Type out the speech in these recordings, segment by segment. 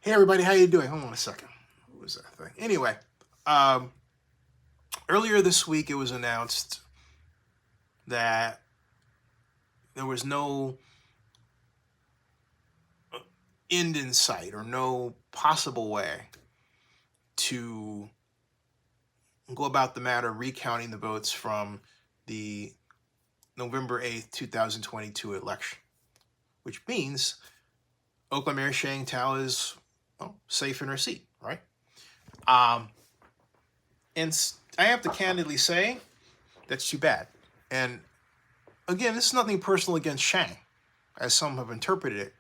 Hey everybody, how you doing? Hold on a second. What was that thing? Anyway, um, earlier this week it was announced that there was no end in sight or no possible way to go about the matter of recounting the votes from the November 8th, 2022 election, which means Oakland Mayor Shang Tao is safe in her seat, right? Um, and I have to candidly say that's too bad. And again, this is nothing personal against Shang, as some have interpreted it.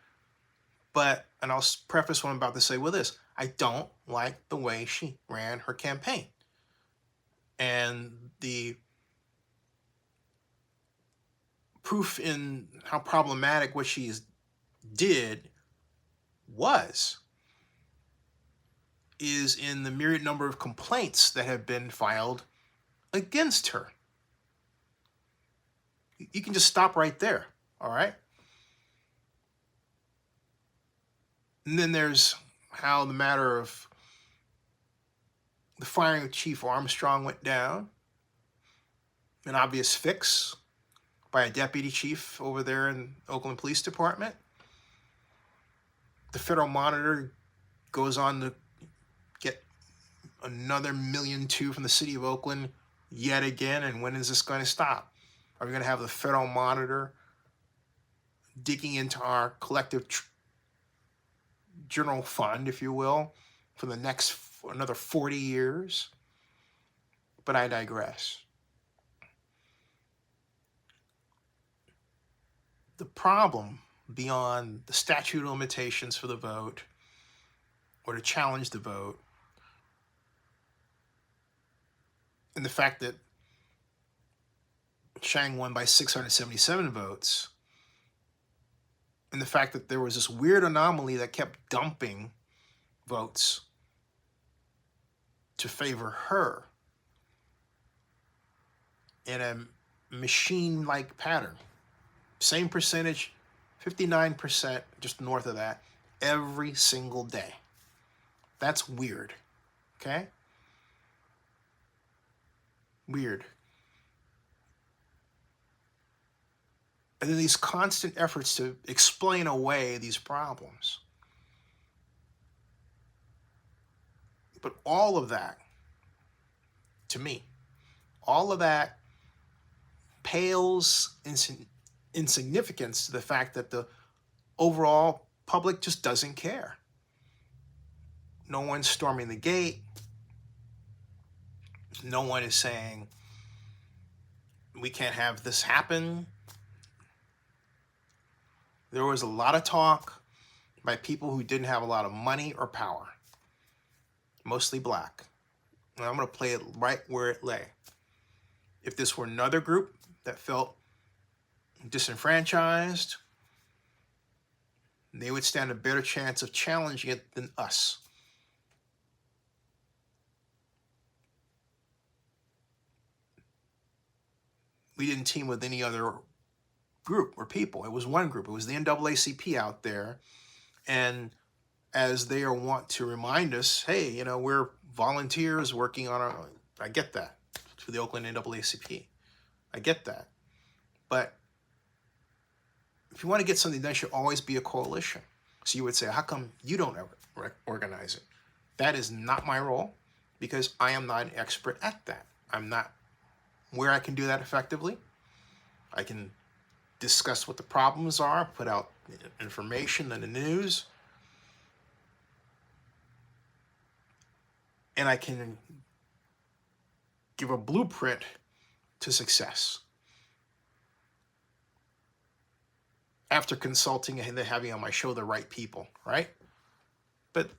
But, and I'll preface what I'm about to say with this, I don't like the way she ran her campaign. And the proof in how problematic what she did is in the myriad number of complaints that have been filed against her. You can just stop right there, all right? And then there's how the matter of the firing of Chief Armstrong went down, an obvious fix by a deputy chief over there in Oakland Police Department. The Federal Monitor goes on to get another $1.2 million from the city of Oakland yet again. And when is this going to stop? Are we going to have the Federal Monitor digging into our collective general fund, if you will, for the next another 40 years? But I digress. The problem beyond the statute of limitations for the vote or to challenge the vote and the fact that Shang won by 677 votes and the fact that there was this weird anomaly that kept dumping votes to favor her in a machine-like pattern. Same percentage, 59%, just north of that, every single day. That's weird, okay? Weird. And then these constant efforts to explain away these problems. But all of that, to me, all of that pales in significance to the fact that the overall public just doesn't care. No one's storming the gate. No one is saying, we can't have this happen. There was a lot of talk by people who didn't have a lot of money or power, mostly black. And I'm going to play it right where it lay. If this were another group that felt disenfranchised, they would stand a better chance of challenging it than us. We didn't team with any other group or people. It was one group. It was the NAACP out there. And as they are wont to remind us, hey, you know, we're volunteers working on our, I get that, for the Oakland NAACP. I get that. But if you want to get something done, it should always be a coalition. So you would say, how come you don't ever organize it? That is not my role because I am not an expert at that. I'm not where I can do that effectively. I can discuss what the problems are, put out information in the news, and I can give a blueprint to success after consulting and having on my show the right people, right? But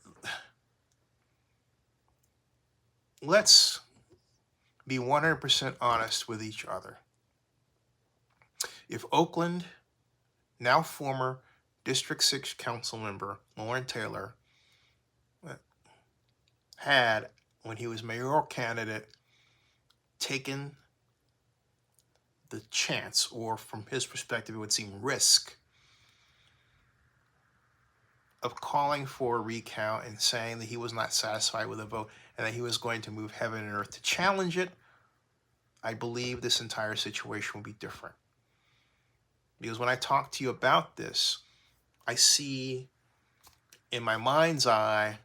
let's be 100% honest with each other. If Oakland, now former District 6 Council member Lauren Taylor, had, when he was mayoral candidate, taken the chance, or from his perspective, it would seem risk, of calling for a recount and saying that he was not satisfied with the vote and that he was going to move heaven and earth to challenge it, I believe this entire situation will be different. Because when I talk to you about this, I see in my mind's eye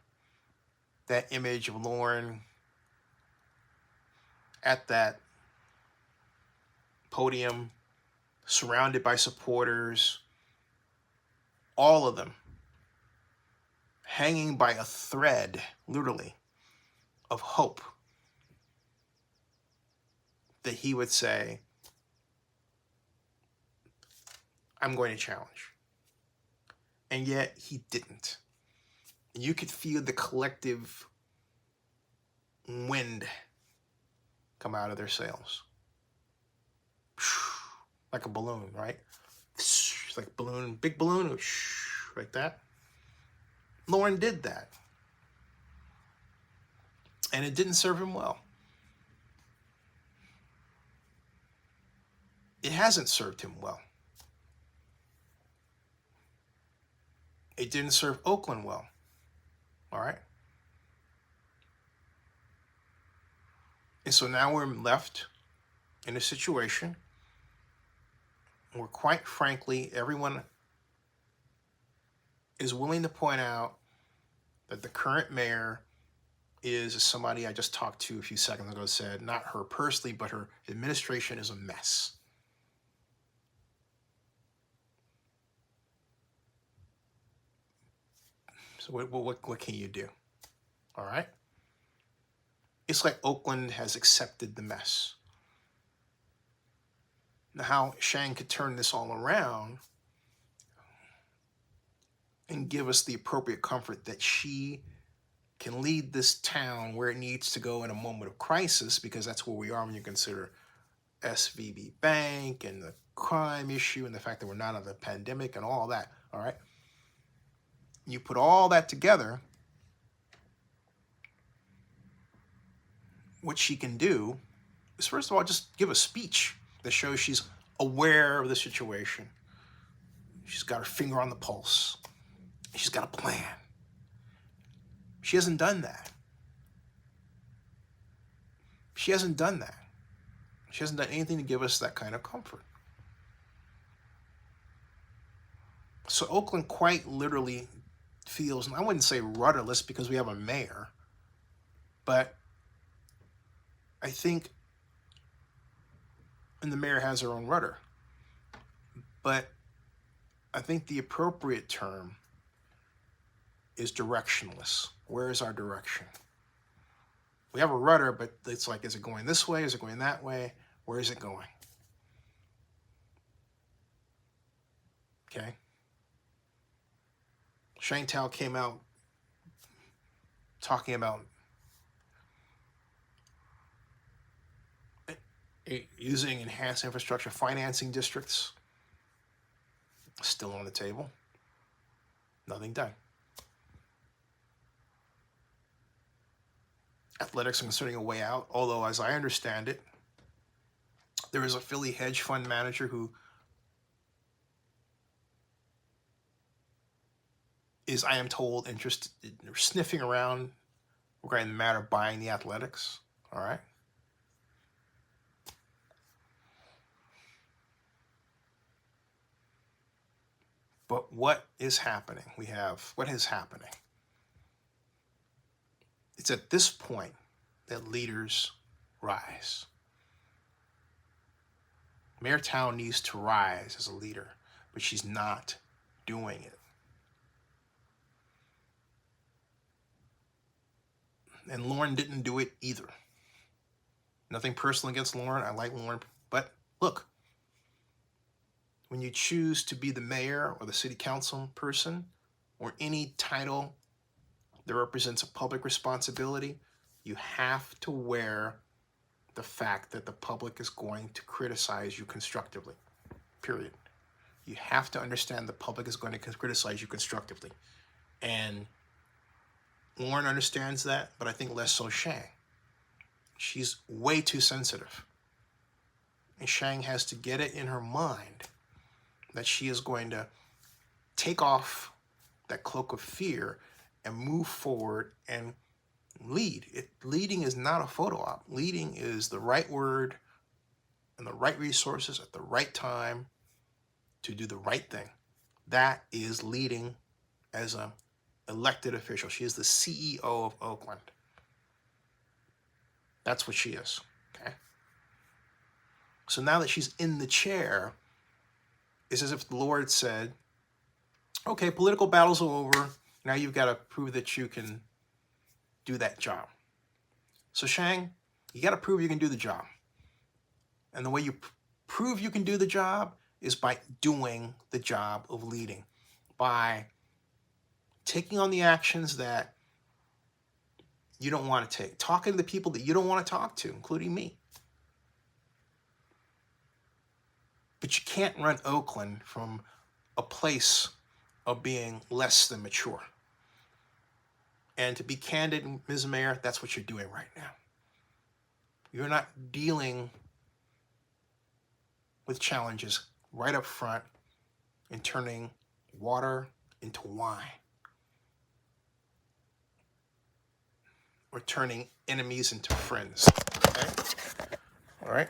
that image of Lauren at that podium, surrounded by supporters, all of them hanging by a thread, literally, of hope that he would say, I'm going to challenge. And yet he didn't. And you could feel the collective wind come out of their sails. Like a balloon, right? Like a balloon, big balloon, like that. Lauren did that. And it didn't serve him well. It hasn't served him well. It didn't serve Oakland well. All right? And so now we're left in a situation where, quite frankly, everyone is willing to point out that the current mayor is somebody I just talked to a few seconds ago, said, not her personally, but her administration is a mess. So what can you do? All right? It's like Oakland has accepted the mess. Now, how Shang could turn this all around and give us the appropriate comfort that she can lead this town where it needs to go in a moment of crisis, because that's where we are when you consider SVB Bank and the crime issue and the fact that we're not in the pandemic and all that, all right? You put all that together, what she can do is, first of all, just give a speech that shows she's aware of the situation. She's got her finger on the pulse. She's got a plan. She hasn't done that. She hasn't done that. She hasn't done anything to give us that kind of comfort. So Oakland quite literally feels, and I wouldn't say rudderless because we have a mayor, but I think, and the mayor has her own rudder, but I think the appropriate term is directionless. Where is our direction? We have a rudder, but it's like, is it going this way? Is it going that way? Where is it going? Okay. Shangtao came out talking about using enhanced infrastructure financing districts. Still on the table. Nothing done. Athletics are considering a way out, although, as I understand it, there is a Philly hedge fund manager who is, I am told, interested, sniffing around regarding the matter of buying the Athletics. All right. But what is happening? What is happening? It's at this point that leaders rise. Mayor Town needs to rise as a leader, but she's not doing it. And Lauren didn't do it either. Nothing personal against Lauren. I like Lauren. But look, when you choose to be the mayor or the city council person or any title that represents a public responsibility, you have to wear the fact that the public is going to criticize you constructively, period. You have to understand the public is going to criticize you constructively. And Lauren understands that, but I think less so Shang. She's way too sensitive. And Shang has to get it in her mind that she is going to take off that cloak of fear and move forward and lead. Leading is not a photo op. Leading is the right word and the right resources at the right time to do the right thing. That is leading as an elected official. She is the CEO of Oakland. That's what she is. Okay. So now that she's in the chair, it's as if the Lord said, okay, political battles are over. Now you've got to prove that you can do that job. So Shang, you got to prove you can do the job. And the way you prove you can do the job is by doing the job of leading, by taking on the actions that you don't want to take, talking to the people that you don't want to talk to, including me. But you can't run Oakland from a place of being less than mature. And to be candid, Ms. Mayor, that's what you're doing right now. You're not dealing with challenges right up front and turning water into wine, or turning enemies into friends. Okay? All right?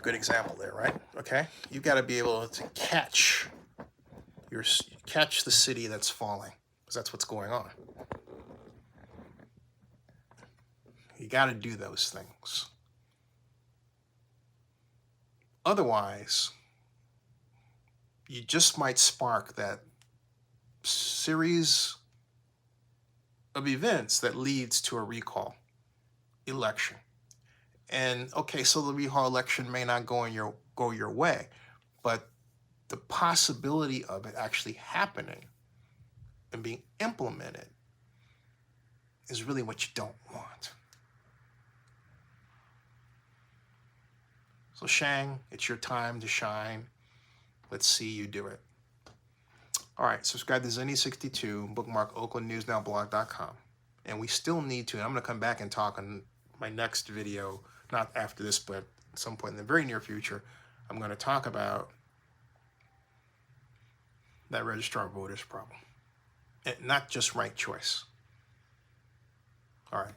Good example there, right? Okay? You got to be able to catch the city that's falling, because that's what's going on. You got to do those things. Otherwise, you just might spark that series of events that leads to a recall election. And okay, so the recall election may not go your way, but the possibility of it actually happening and being implemented is really what you don't want. So Shang, it's your time to shine. Let's see you do it. All right, subscribe to Zenny62, bookmark oaklandnewsnowblog.com. And we still need to, and I'm going to come back and talk on my next video, not after this, but at some point in the very near future, I'm going to talk about that registrar voters problem. And not just right choice. All right.